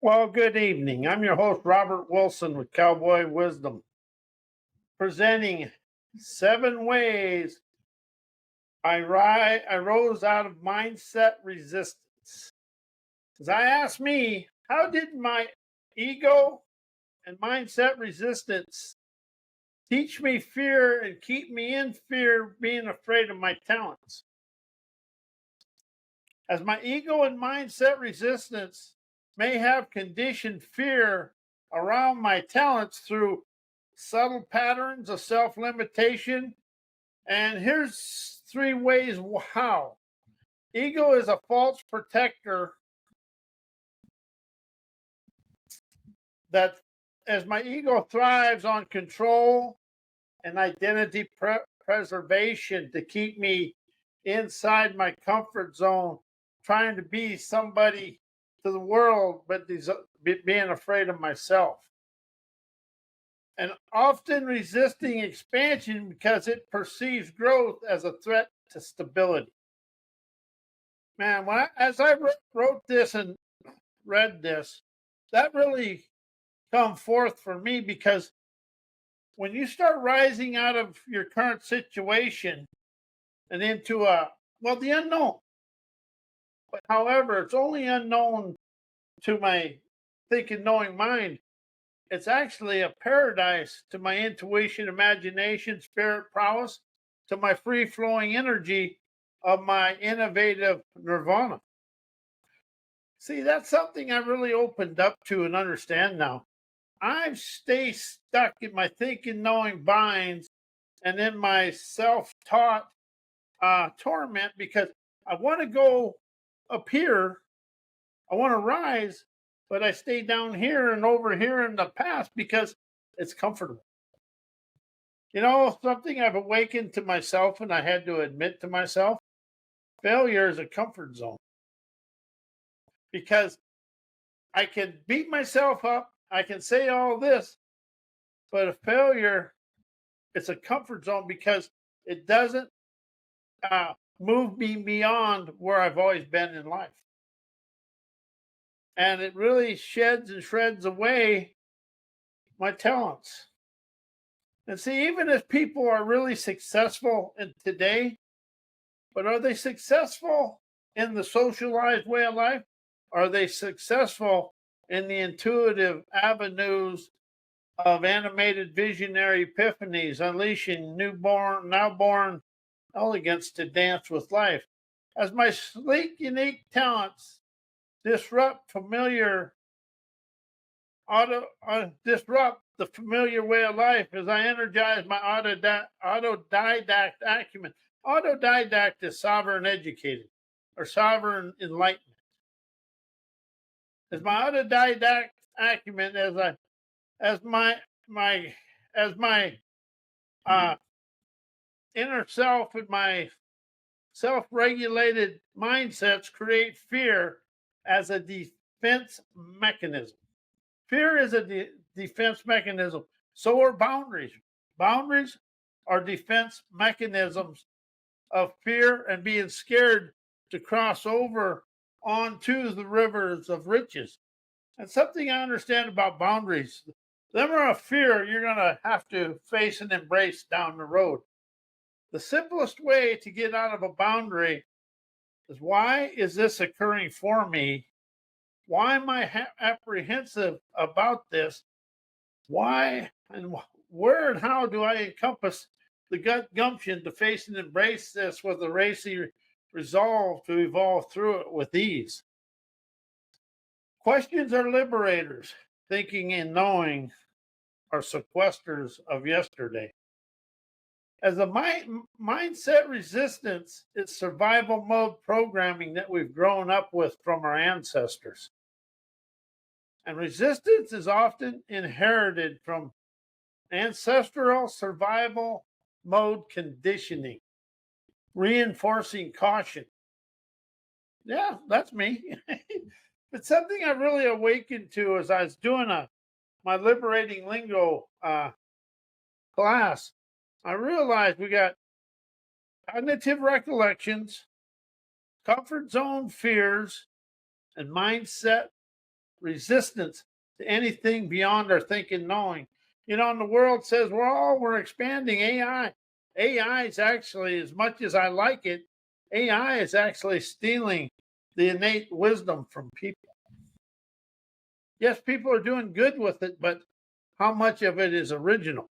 Well, good evening. I'm your host, Robert Wilson with Cowboy Wisdom, presenting 7 ways I rose out of mindset resistance. As I asked me, how did my ego and mindset resistance teach me fear and keep me in fear, being afraid of my talents? As my ego and mindset resistance may have conditioned fear around my talents through subtle patterns of self limitation. And here's 3 ways how. Ego is a false protector that, as my ego thrives on control and identity preservation to keep me inside my comfort zone, trying to be somebody to the world, but being afraid of myself. And often resisting expansion because it perceives growth as a threat to stability. Man, as I wrote this and read this, that really come forth for me, because when you start rising out of your current situation and into the unknown, but however, it's only unknown to my thinking, knowing mind. It's actually a paradise to my intuition, imagination, spirit prowess, to my free flowing energy of my innovative nirvana. See, that's something I really opened up to and understand now. I stay stuck in my thinking, knowing binds and in my self taught torment, because I want to go up here, I want to rise, but I stay down here and over here in the past because it's comfortable. You know, something I've awakened to myself and I had to admit to myself, failure is a comfort zone. Because I can beat myself up, I can say all this, but a failure, it's a comfort zone because it doesn't move me beyond where I've always been in life. And it really sheds and shreds away my talents. And see, even if people are really successful in today, but are they successful in the socialized way of life? Are they successful in the intuitive avenues of animated visionary epiphanies, unleashing now born elegance to dance with life? As my sleek, unique talents disrupt disrupt the familiar way of life, as I energize my autodidact acumen. Autodidact is sovereign educated or sovereign enlightenment. As my autodidact acumen, as my inner self and my self-regulated mindsets create fear as a defense mechanism. Fear is a defense mechanism. So are boundaries. Boundaries are defense mechanisms of fear and being scared to cross over onto the rivers of riches. And something I understand about boundaries, them are a fear you're going to have to face and embrace down the road. The simplest way to get out of a boundary is, why is this occurring for me? Why am I apprehensive about this? Why and where and how do I encompass the gut gumption to face and embrace this with a racy resolve to evolve through it with ease? Questions are liberators. Thinking and knowing are sequesters of yesterday. As a mindset resistance, it's survival mode programming that we've grown up with from our ancestors. And resistance is often inherited from ancestral survival mode conditioning, reinforcing caution. Yeah, that's me. But something I really awakened to as I was doing my liberating lingo class, I realized we got cognitive recollections, comfort zone fears, and mindset resistance to anything beyond our thinking knowing. You know, and the world says, well, we're expanding AI. AI is actually, as much as I like it, AI is actually stealing the innate wisdom from people. Yes, people are doing good with it, but how much of it is original?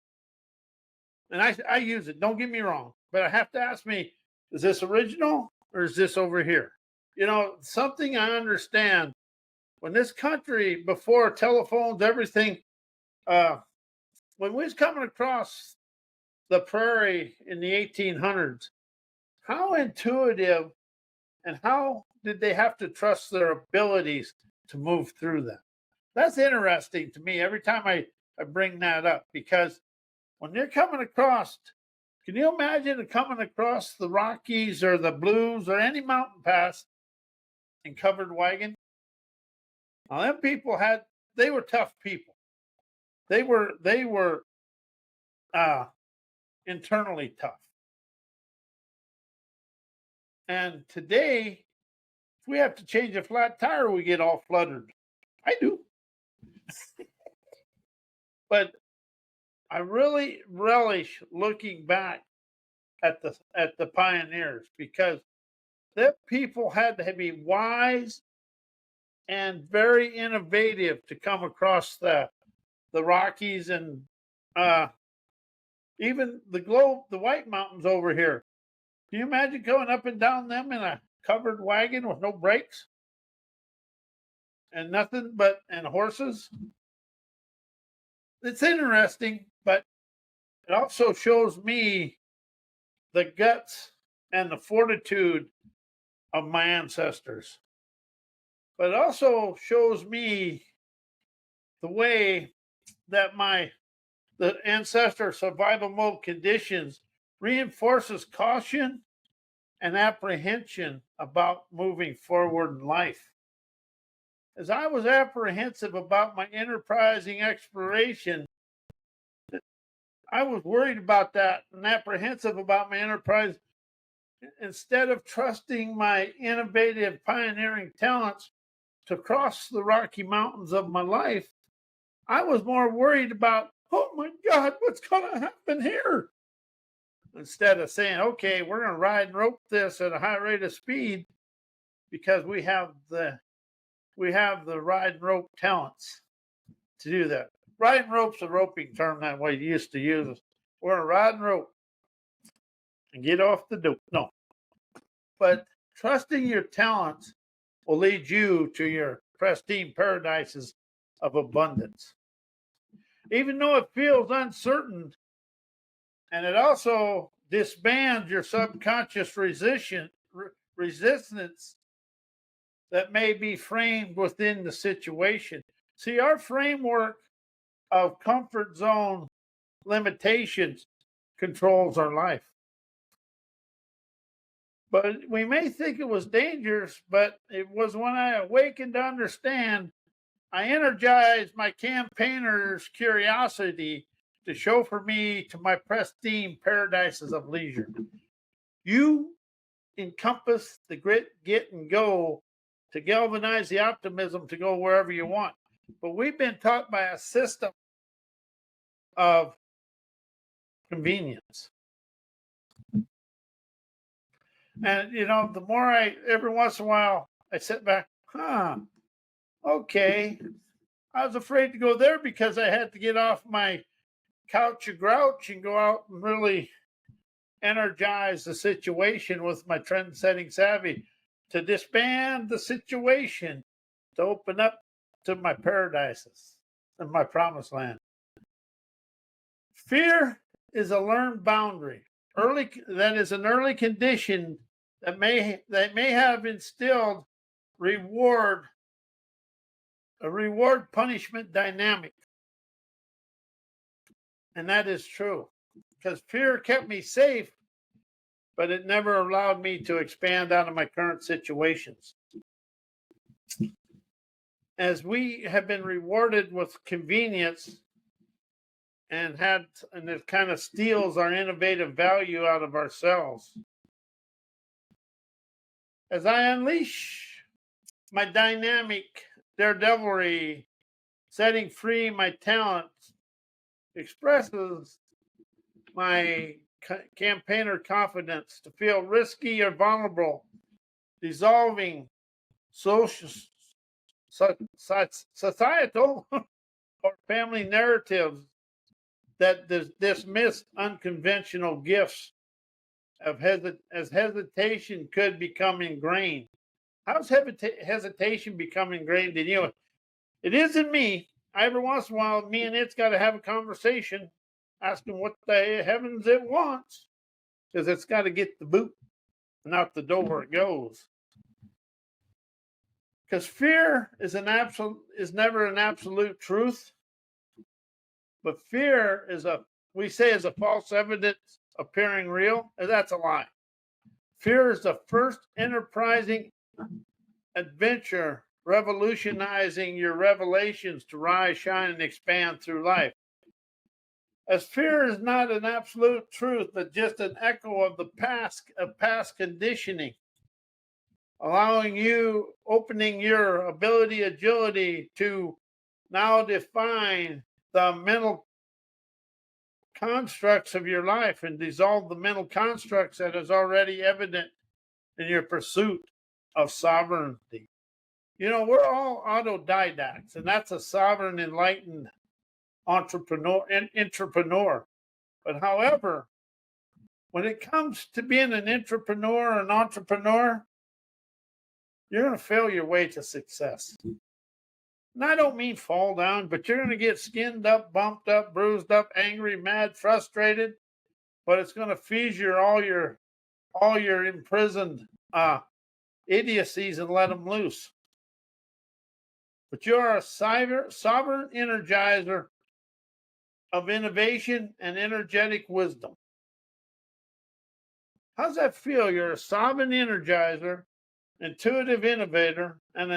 And I use it, don't get me wrong, but I have to ask me, is this original or is this over here? You know, something I understand, when this country, before telephones, everything, when we was coming across the prairie in the 1800s, how intuitive and how did they have to trust their abilities to move through them? That's interesting to me every time I bring that up, because when you're coming across, can you imagine coming across the Rockies or the Blues or any mountain pass in covered wagon? Now, them people they were tough people. They were internally tough. And today, if we have to change a flat tire, we get all fluttered. I do. But I really relish looking back at the pioneers, because the people had to be wise and very innovative to come across the Rockies and even the White Mountains over here. Can you imagine going up and down them in a covered wagon with no brakes and nothing and horses? It's interesting, but it also shows me the guts and the fortitude of my ancestors. But it also shows me the way that the ancestor survival mode conditions reinforces caution and apprehension about moving forward in life. As I was apprehensive about my enterprising exploration, I was worried about that and apprehensive about my enterprise. Instead of trusting my innovative pioneering talents to cross the Rocky Mountains of my life, I was more worried about, oh my God, what's going to happen here? Instead of saying, okay, we're going to ride and rope this at a high rate of speed because we have the ride and rope talents to do that. Ride and rope's a roping term that way you used to use. We're going to ride and rope and get off the dope. No. But trusting your talents will lead you to your pristine paradises of abundance. Even though it feels uncertain, and it also disbands your subconscious resistance that may be framed within the situation. See, our framework of comfort zone limitations controls our life. But we may think it was dangerous, but it was when I awakened to understand. I energized my campaigner's curiosity to chauffeur me to my pristine paradises of leisure. You encompass the grit, get, and go to galvanize the optimism to go wherever you want. But we've been taught by a system of convenience. And, you know, the more every once in a while, I sit back, okay. I was afraid to go there because I had to get off my couch of grouch and go out and really energize the situation with my trend-setting savvy to disband the situation, to open up to my paradises and my promised land. Fear is a learned boundary. That is an early condition that may have instilled a reward punishment dynamic. And that is true, because fear kept me safe, but it never allowed me to expand out of my current situations. As we have been rewarded with convenience and it kind of steals our innovative value out of ourselves. As I unleash my dynamic daredevilry, setting free my talents, expresses my campaigner confidence to feel risky or vulnerable, dissolving social, societal or family narratives that dismiss unconventional gifts of as hesitation could become ingrained. How's hesitation become ingrained in you? It isn't me. Every once in a while, me and it's got to have a conversation, asking what the heavens it wants, because it's got to get the boot and out the door it goes. Because fear is never an absolute truth, but fear is we say is a false evidence appearing real, and that's a lie. Fear is the first enterprising adventure, revolutionizing your revelations to rise, shine, and expand through life. As fear is not an absolute truth, but just an echo of past conditioning, opening your agility to now define the mental constructs of your life and dissolve the mental constructs that is already evident in your pursuit of sovereignty. You know, we're all autodidacts, and that's a sovereign, enlightened entrepreneur. But however, when it comes to being an entrepreneur or an entrepreneur, you're going to fail your way to success. And I don't mean fall down, but you're going to get skinned up, bumped up, bruised up, angry, mad, frustrated. But it's going to feed all your imprisoned idiocies and let them loose. But you're a sovereign energizer of innovation and energetic wisdom. How's that feel? You're a sovereign energizer, intuitive innovator, and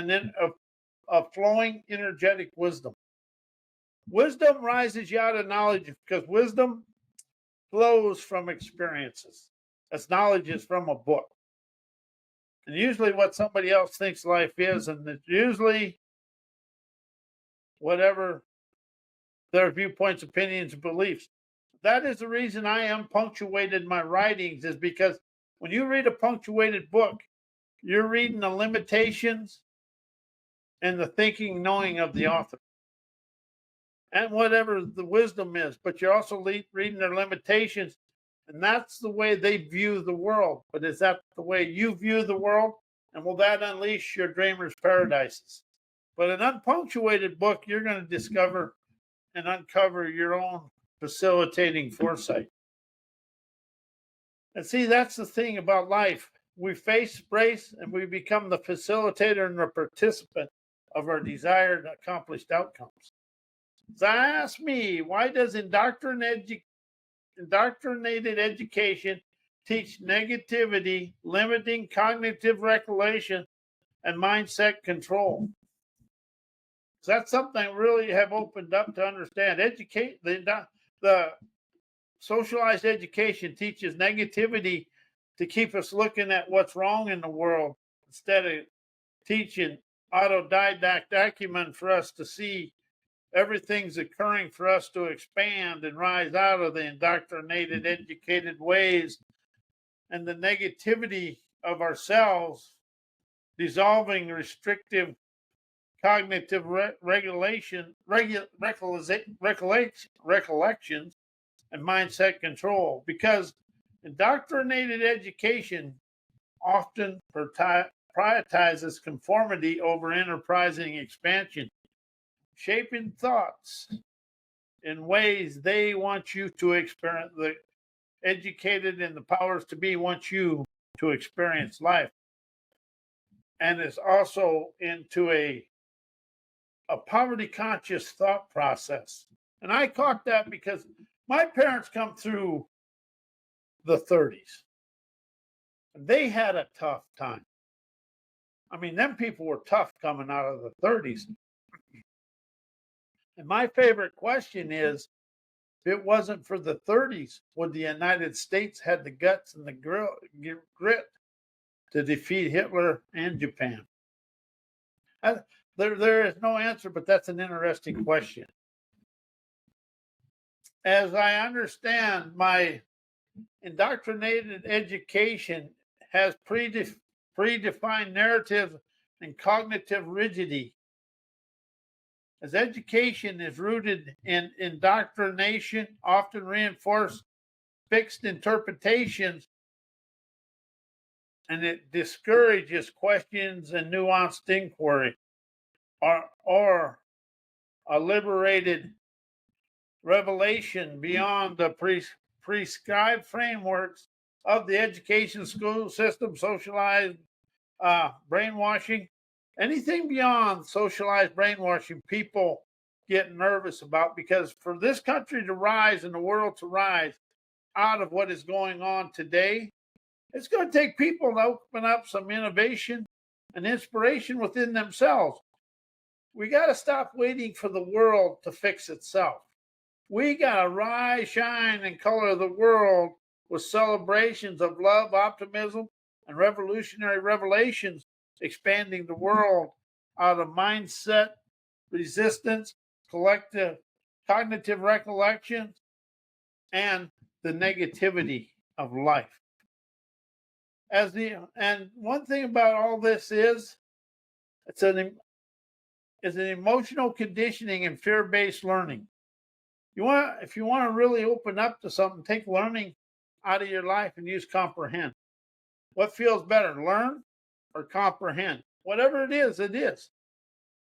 a flowing energetic wisdom. Wisdom rises you out of knowledge because wisdom flows from experiences. As knowledge is from a book. And usually what somebody else thinks life is, and it's usually whatever their viewpoints, opinions, and beliefs. That is the reason I unpunctuated my writings, is because when you read a punctuated book, you're reading the limitations and the thinking, knowing of the author. And whatever the wisdom is, but you're also reading their limitations, and that's the way they view the world. But is that the way you view the world? And will that unleash your dreamers' paradises? But an unpunctuated book, you're going to discover and uncover your own facilitating foresight. And see, that's the thing about life. We face, brace, and we become the facilitator and the participant of our desired accomplished outcomes. So ask me, why does indoctrinated education teach negativity, limiting cognitive recollection, and mindset control? So that's something I really have opened up to understand. The socialized education teaches negativity to keep us looking at what's wrong in the world instead of teaching autodidact acumen for us to see everything's occurring for us to expand and rise out of the indoctrinated, educated ways and the negativity of ourselves, dissolving restrictive cognitive recollections and mindset control. Because indoctrinated education often prioritizes conformity over enterprising expansion, shaping thoughts in ways they want you to experience. The educated and the powers to be want you to experience life. And it's also into a poverty conscious thought process. And I caught that because my parents come through the 30s. And they had a tough time. I mean, them people were tough coming out of the 30s. And my favorite question is, if it wasn't for the 30s, would the United States had the guts and the grit to defeat Hitler and Japan? There is no answer, but that's an interesting question. As I understand, my indoctrinated education has predefined narrative and cognitive rigidity. As education is rooted in indoctrination, often reinforced fixed interpretations, and it discourages questions and nuanced inquiry, or a liberated revelation beyond the prescribed frameworks of the education school system, socialized brainwashing. Anything beyond socialized brainwashing, people get nervous about, because for this country to rise and the world to rise out of what is going on today, it's going to take people to open up some innovation and inspiration within themselves. We got to stop waiting for the world to fix itself. We got to rise, shine, and color the world with celebrations of love, optimism, and revolutionary revelations, expanding the world out of mindset, resistance, collective cognitive recollections, and the negativity of life. And one thing about all this is it's an emotional conditioning and fear-based learning. If you want to really open up to something, take learning out of your life and use comprehend. What feels better, learn or comprehend? Whatever it is, it is.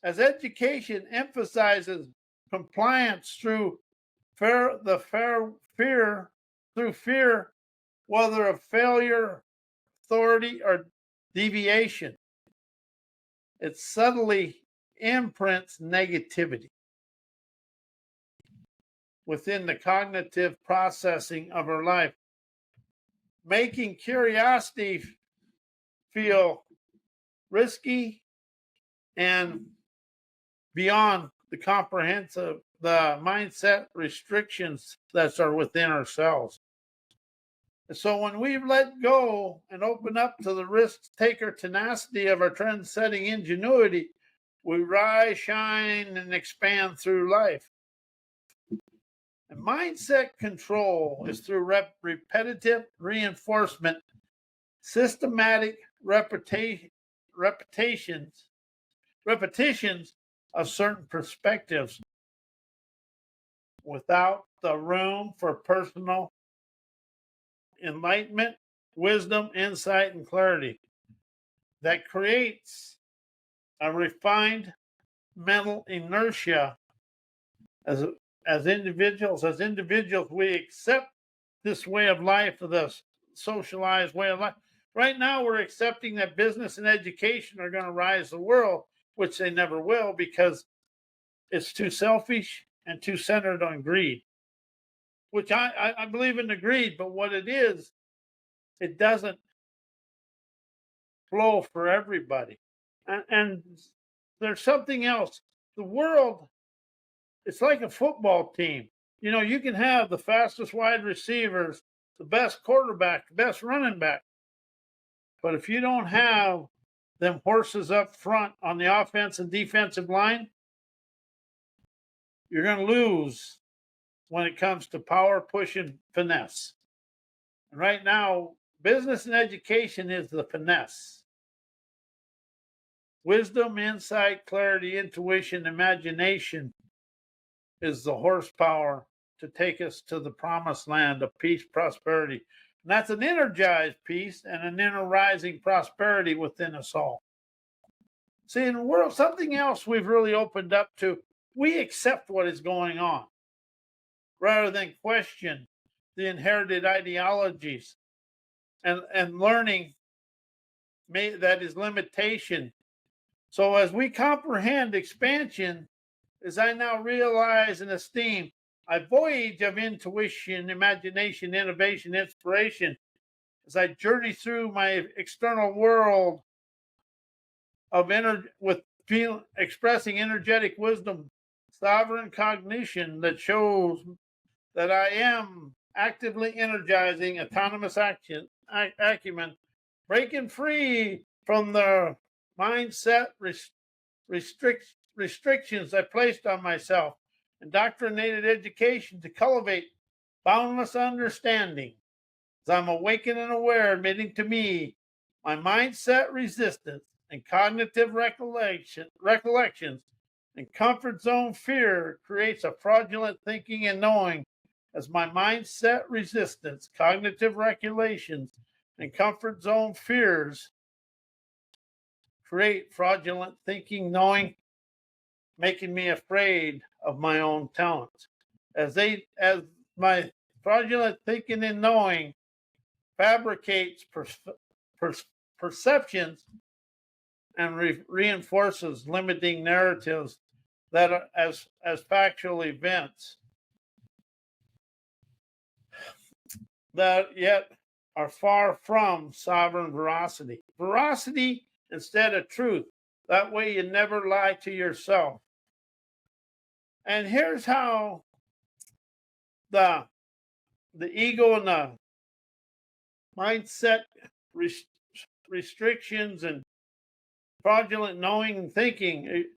As education emphasizes compliance through fear, whether of failure, authority, or deviation, it subtly imprints negativity within the cognitive processing of our life, making curiosity feel risky and beyond the comprehensive, the mindset restrictions that are within ourselves. So when we let go and open up to the risk-taker tenacity of our trend-setting ingenuity, we rise, shine, and expand through life. And mindset control is through repetitive reinforcement, systematic repetitions of certain perspectives without the room for personal enlightenment, wisdom, insight, and clarity that creates a refined mental inertia. As individuals, we accept this way of life, the socialized way of life. Right now, we're accepting that business and education are going to rise the world, which they never will, because it's too selfish and too centered on greed, which I believe in the greed, but what it is, it doesn't flow for everybody. And there's something else. The world, it's like a football team. You know, you can have the fastest wide receivers, the best quarterback, the best running back. But if you don't have them horses up front on the offense and defensive line, you're going to lose when it comes to power, push, and finesse. And right now, business and education is the finesse. Wisdom, insight, clarity, intuition, imagination is the horsepower to take us to the promised land of peace, prosperity. And that's an energized peace and an inner rising prosperity within us all. See, in the world, something else we've really opened up to, we accept what is going on rather than question the inherited ideologies and learning that is limitation. So as we comprehend expansion, as I now realize and esteem a voyage of intuition, imagination, innovation, inspiration, as I journey through my external world of expressing energetic wisdom, sovereign cognition that shows that I am actively energizing autonomous acumen, breaking free from the mindset restrictions I placed on myself, indoctrinated education to cultivate boundless understanding. As I'm awakened and aware, admitting to me my mindset resistance and cognitive recollections and comfort zone fear creates a fraudulent thinking and knowing as my mindset resistance, cognitive regulations, and comfort zone fears create fraudulent thinking, knowing, making me afraid of my own talents. As my fraudulent thinking and knowing fabricates perceptions and reinforces limiting narratives that are as factual events that yet are far from sovereign veracity. Veracity instead of truth. That way you never lie to yourself. And here's how the ego and the mindset restrictions and fraudulent knowing and thinking it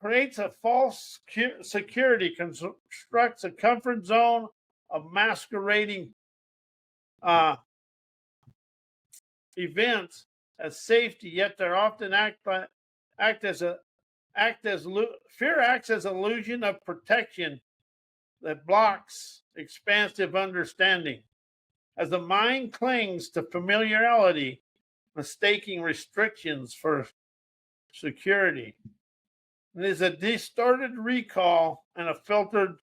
creates a false security, constructs a comfort zone of masquerading events as safety, yet they're often fear acts as an illusion of protection that blocks expansive understanding. As the mind clings to familiarity, mistaking restrictions for security. It is a distorted recall and a filtered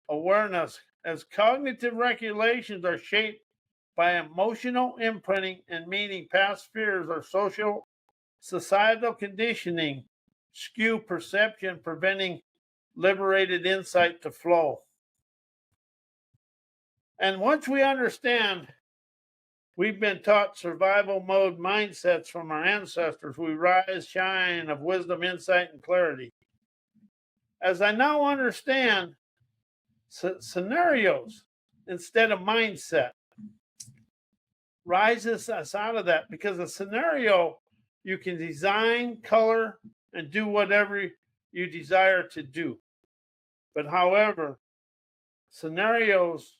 awareness as cognitive regulations are shaped by emotional imprinting and meaning past fears or societal conditioning skew perception, preventing liberated insight to flow. And once we understand we've been taught survival mode mindsets from our ancestors, we rise, shine of wisdom, insight, and clarity. As I now understand scenarios instead of mindset, rises us out of that because a scenario you can design, color, and do whatever you desire to do. But however, scenarios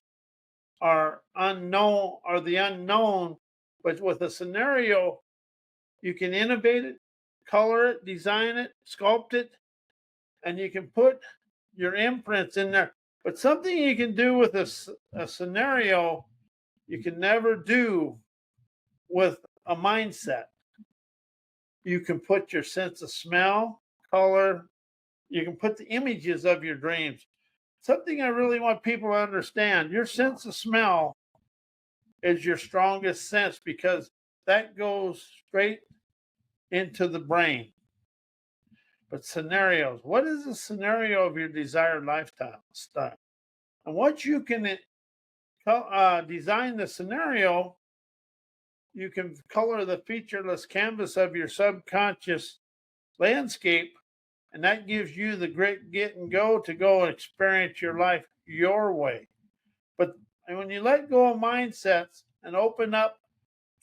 are the unknown, but with a scenario, you can innovate it, color it, design it, sculpt it, and you can put your imprints in there. But something you can do with a scenario, you can never do with a mindset. You can put your sense of smell, color, you can put the images of your dreams. Something I really want people to understand, your sense of smell is your strongest sense because that goes straight into the brain. But scenarios, what is the scenario of your desired lifestyle? And once you can design the scenario, you can color the featureless canvas of your subconscious landscape, and that gives you the grit, get, and go to go experience your life your way. But when you let go of mindsets and open up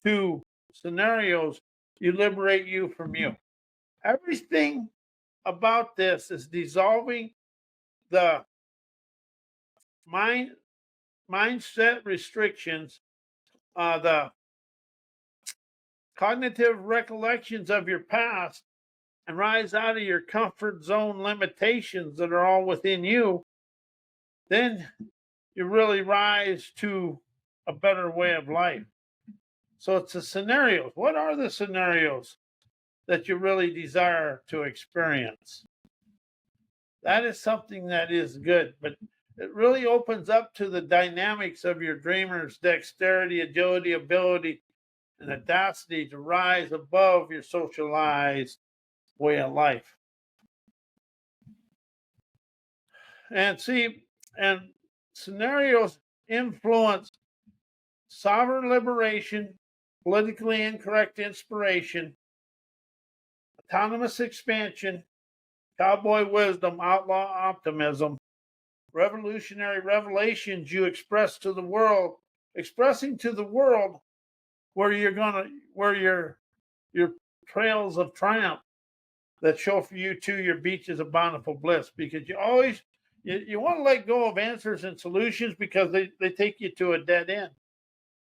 to scenarios, you liberate you from you. Everything about this is dissolving the mindset restrictions, the cognitive recollections of your past, and rise out of your comfort zone limitations that are all within you, then you really rise to a better way of life. So it's the scenarios. What are the scenarios that you really desire to experience? That is something that is good, but it really opens up to the dynamics of your dreamer's dexterity, agility, ability, and audacity to rise above your socialized way of life. And scenarios influence sovereign liberation, politically incorrect inspiration, autonomous expansion, cowboy wisdom, outlaw optimism, revolutionary revelations you express to the world, expressing to the world where your trails of triumph that show for you to your beaches of bountiful bliss, because you want to let go of answers and solutions because they take you to a dead end.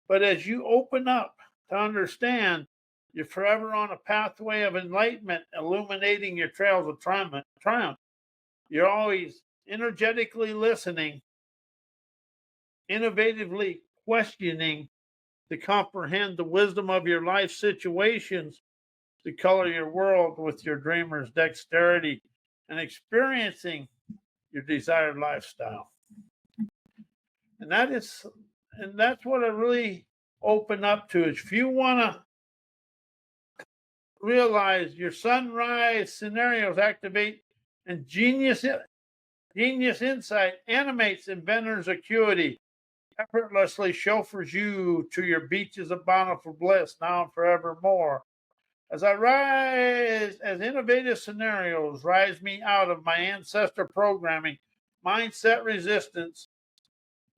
But as you open up to understand, you're forever on a pathway of enlightenment, illuminating your trails of triumph. You're always energetically listening, innovatively questioning to comprehend the wisdom of your life situations, to color your world with your dreamer's dexterity, and experiencing your desired lifestyle. And that's what I really open up to. Is if you want to realize your sunrise scenarios activate and genius insight animates inventor's acuity, effortlessly chauffeurs you to your beaches of bountiful bliss now and forevermore. As I rise, as innovative scenarios rise me out of my ancestor programming, mindset resistance,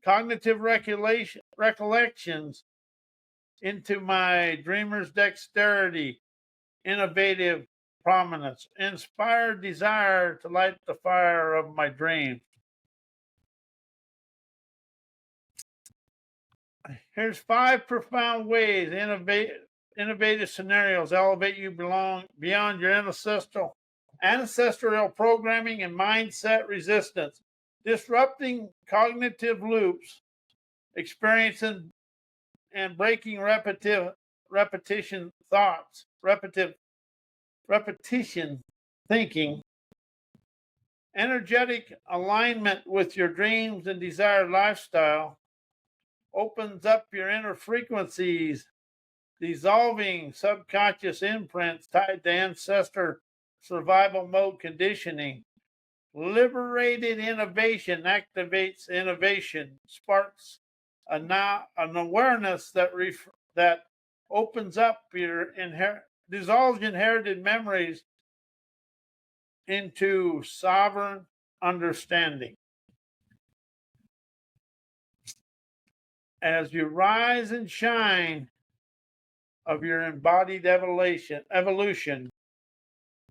cognitive recollections into my dreamer's dexterity, innovative prominence, inspired desire to light the fire of my dreams. Here's 5 profound ways innovative scenarios elevate you beyond your ancestral programming and mindset resistance, disrupting cognitive loops, experiencing and breaking repetition thoughts, repetition thinking, energetic alignment with your dreams and desired lifestyle, opens up your inner frequencies, dissolving subconscious imprints tied to ancestor survival mode conditioning. Liberated innovation activates innovation, sparks an awareness that opens up your dissolves inherited memories into sovereign understanding. As you rise and shine of your embodied evolution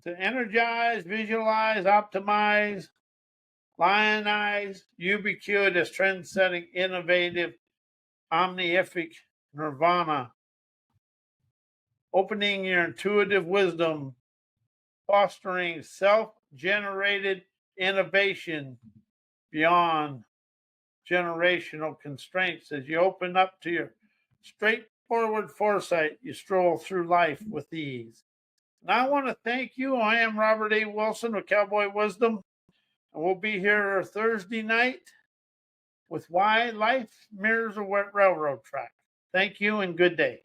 to energize, visualize, optimize, lionize, ubiquitous, trend-setting, innovative, omnific nirvana, opening your intuitive wisdom, fostering self-generated innovation beyond generational constraints. As you open up to your straightforward foresight, you stroll through life with ease. And I want to thank you. I am Robert A. Wilson with Cowboy Wisdom, and we'll be here Thursday night with Why Life Mirrors a Wet Railroad Track. Thank you and good day.